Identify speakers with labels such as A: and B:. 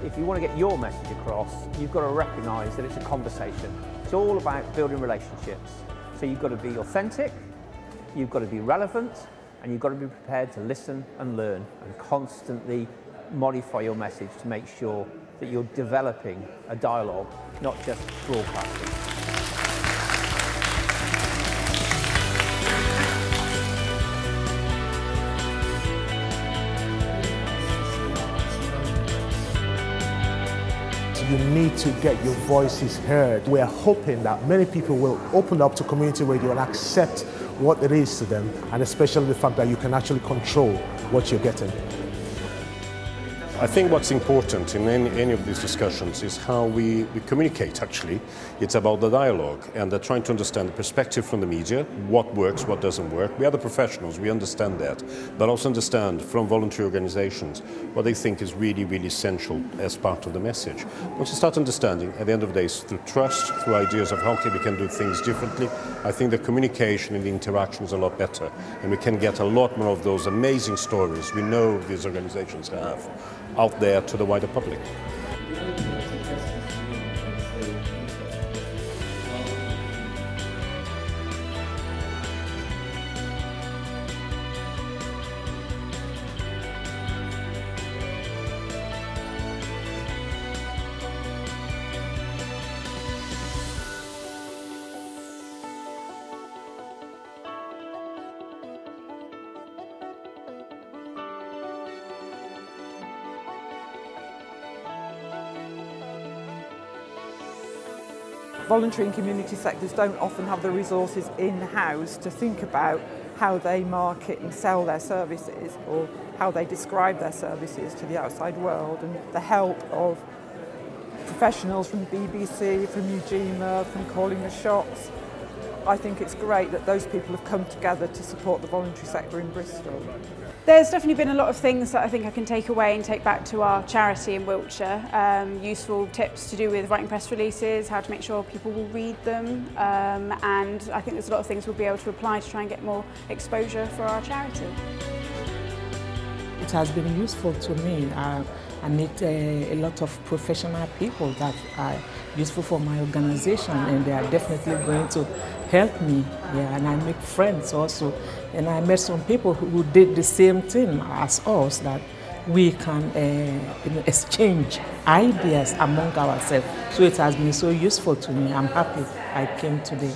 A: if you want to get your message across, you've got to recognise that it's a conversation. It's all about building relationships. So you've got to be authentic, you've got to be relevant, and you've got to be prepared to listen and learn and constantly modify your message to make sure that you're developing a dialogue, not just broadcasting.
B: You need to get your voices heard. We are hoping that many people will open up to community radio and accept what it is to them, and especially the fact that you can actually control what you're getting.
C: I think what's important in any of these discussions is how we communicate, actually. It's about the dialogue, and they're trying to understand the perspective from the media, what works, what doesn't work. We are the professionals, we understand that, but also understand from voluntary organizations what they think is really, really essential as part of the message. Once you start understanding, at the end of the day, through trust, through ideas of how we can do things differently, I think the communication and the interaction is a lot better, and we can get a lot more of those amazing stories we know these organizations have out there to the wider public.
D: Voluntary and community sectors don't often have the resources in-house to think about how they market and sell their services, or how they describe their services to the outside world. And the help of professionals from the BBC, from Ujima, from Calling the Shots, I think it's great that those people have come together to support the voluntary sector in Bristol.
E: There's definitely been a lot of things that I think I can take away and take back to our charity in Wiltshire. Useful tips to do with writing press releases, how to make sure people will read them, and I think there's a lot of things we'll be able to apply to try and get more exposure for our charity.
F: It has been useful to me. I meet a lot of professional people that are useful for my organization, and they are definitely going to help me. Yeah, and I make friends also. And I met some people who did the same thing as us, that we can exchange ideas among ourselves. So it has been so useful to me. I'm happy I came today.